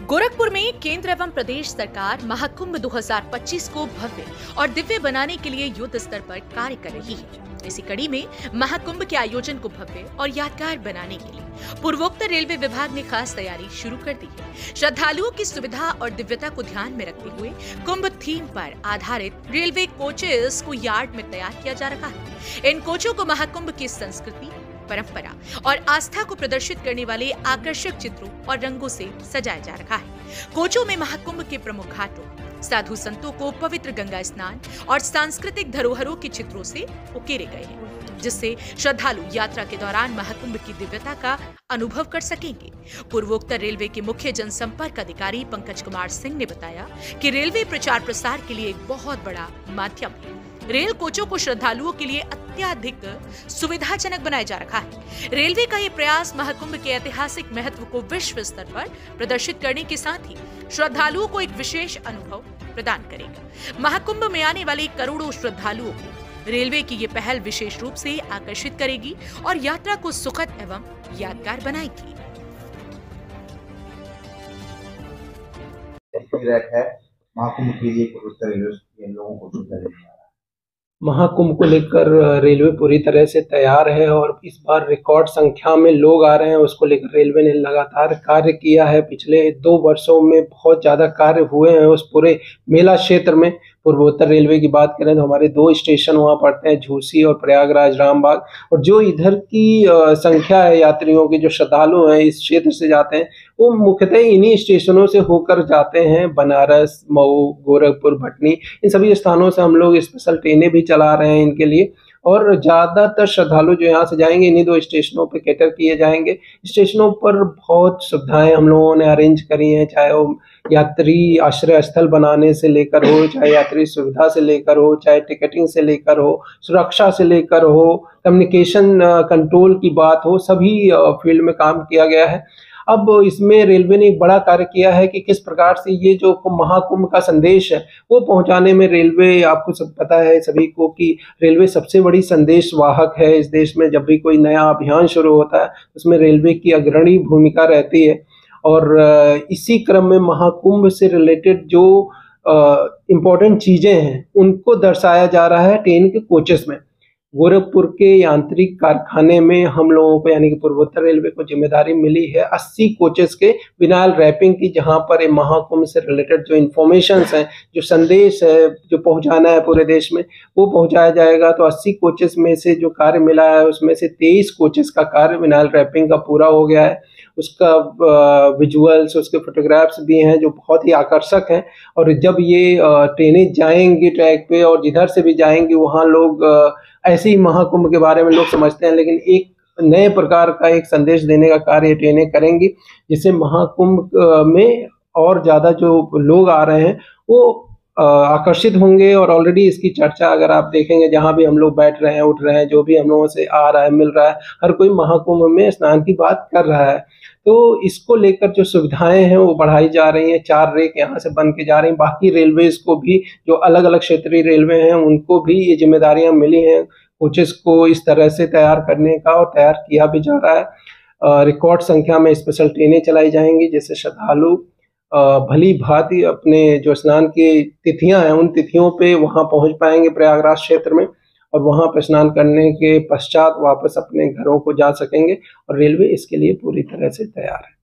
गोरखपुर में केंद्र एवं प्रदेश सरकार महाकुंभ 2025 को भव्य और दिव्य बनाने के लिए युद्ध स्तर पर कार्य कर रही है। इसी कड़ी में महाकुंभ के आयोजन को भव्य और यादगार बनाने के लिए पूर्वोक्त रेलवे विभाग ने खास तैयारी शुरू कर दी है। श्रद्धालुओं की सुविधा और दिव्यता को ध्यान में रखते हुए कुंभ थीम पर आधारित रेलवे कोचेस को यार्ड में तैयार किया जा रहा है। इन कोचों को महाकुंभ की संस्कृति, परंपरा और आस्था को प्रदर्शित करने वाले आकर्षक चित्रों और रंगों से सजाया जा रहा है। कोचों में महाकुंभ के प्रमुख घाटों, साधु संतों को पवित्र गंगा स्नान और सांस्कृतिक धरोहरों के चित्रों से उकेरे गए हैं, जिससे श्रद्धालु यात्रा के दौरान महाकुंभ की दिव्यता का अनुभव कर सकेंगे। पूर्वोक्त रेलवे के मुख्य जनसंपर्क अधिकारी पंकज कुमार सिंह ने बताया कि रेलवे प्रचार प्रसार के लिए एक बहुत बड़ा माध्यम है। रेल कोचों को श्रद्धालुओं के लिए अत्याधिक सुविधाजनक बनाया जा रहा है। रेलवे का ये प्रयास महाकुंभ के ऐतिहासिक महत्व को विश्व स्तर पर प्रदर्शित करने के साथ ही श्रद्धालुओं को एक विशेष अनुभव प्रदान करेगा। महाकुंभ में आने वाले करोड़ों श्रद्धालुओं को रेलवे की ये पहल विशेष रूप से आकर्षित करेगी और यात्रा को सुखद एवं यादगार बनाएगी। महाकुंभ के लिए लोगों को सुविधा देने वाला है। महाकुंभ को लेकर रेलवे पूरी तरह से तैयार है और इस बार रिकॉर्ड संख्या में लोग आ रहे हैं। उसको लेकर रेलवे ने लगातार कार्य किया है। पिछले 2 वर्षों में बहुत ज़्यादा कार्य हुए हैं उस पूरे मेला क्षेत्र में। पूर्वोत्तर रेलवे की बात करें तो हमारे 2 स्टेशन वहाँ पड़ते हैं, झूसी और प्रयागराज रामबाग। और जो इधर की संख्या है यात्रियों की, जो श्रद्धालु हैं इस क्षेत्र से जाते हैं, वो मुख्यतः इन्हीं स्टेशनों से होकर जाते हैं। बनारस, मऊ, गोरखपुर, भटनी, इन सभी स्थानों से हम लोग स्पेशल ट्रेनें भी चला रहे हैं इनके लिए। और ज़्यादातर श्रद्धालु जो यहाँ से जाएंगे इन्हीं 2 स्टेशनों पर कैटर किए जाएंगे। स्टेशनों पर बहुत सुविधाएं हम लोगों ने अरेंज करी हैं, चाहे वो यात्री आश्रय स्थल बनाने से लेकर हो, चाहे यात्री सुविधा से लेकर हो, चाहे टिकटिंग से लेकर हो, सुरक्षा से लेकर हो, कम्युनिकेशन कंट्रोल की बात हो, सभी फील्ड में काम किया गया है। अब इसमें रेलवे ने एक बड़ा कार्य किया है कि किस प्रकार से ये जो महाकुंभ का संदेश है वो पहुंचाने में रेलवे, आपको सब पता है सभी को कि रेलवे सबसे बड़ी संदेश वाहक है इस देश में। जब भी कोई नया अभियान शुरू होता है उसमें रेलवे की अग्रणी भूमिका रहती है। और इसी क्रम में महाकुंभ से रिलेटेड जो इम्पोर्टेंट चीज़ें हैं उनको दर्शाया जा रहा है ट्रेन के कोचेस में। गोरखपुर के यांत्रिक कारखाने में हम लोगों को यानी कि पूर्वोत्तर रेलवे को जिम्मेदारी मिली है 80 कोचेस के विनाइल रैपिंग की, जहां पर महाकुंभ से रिलेटेड जो इन्फॉर्मेशंस हैं, जो संदेश है जो पहुंचाना है पूरे देश में, वो पहुंचाया जाएगा। तो 80 कोचेस में से जो कार्य मिला है उसमें से 23 कोचेस का कार्य विनाइल रैपिंग का पूरा हो गया है। उसका विजुअल्स, उसके फोटोग्राफ्स भी हैं जो बहुत ही आकर्षक हैं। और जब ये ट्रेनें जाएंगी ट्रैक पे और जिधर से भी जाएंगी वहाँ लोग ऐसे ही महाकुंभ के बारे में लोग समझते हैं, लेकिन एक नए प्रकार का एक संदेश देने का कार्य ट्रेनें करेंगी, जिससे महाकुंभ में और ज़्यादा जो लोग आ रहे हैं वो आकर्षित होंगे। और ऑलरेडी इसकी चर्चा अगर आप देखेंगे, जहाँ भी हम लोग बैठ रहे हैं, उठ रहे हैं, जो भी हम लोगों से आ रहा है, मिल रहा है, हर कोई महाकुंभ में स्नान की बात कर रहा है। तो इसको लेकर जो सुविधाएं हैं वो बढ़ाई जा रही हैं। 4 रेक यहाँ से बन के जा रही हैं। बाकी रेलवेज को भी, जो अलग अलग क्षेत्रीय रेलवे हैं, उनको भी ये जिम्मेदारियां मिली हैं कोचेस को इस तरह से तैयार करने का, और तैयार किया भी जा रहा है। रिकॉर्ड संख्या में स्पेशल ट्रेनें चलाई जाएंगी, जिससे श्रद्धालु भली भांति अपने जो स्नान की तिथियां हैं उन तिथियों पे वहां पहुंच पाएंगे प्रयागराज क्षेत्र में, और वहां पर स्नान करने के पश्चात वापस अपने घरों को जा सकेंगे। और रेलवे इसके लिए पूरी तरह से तैयार है।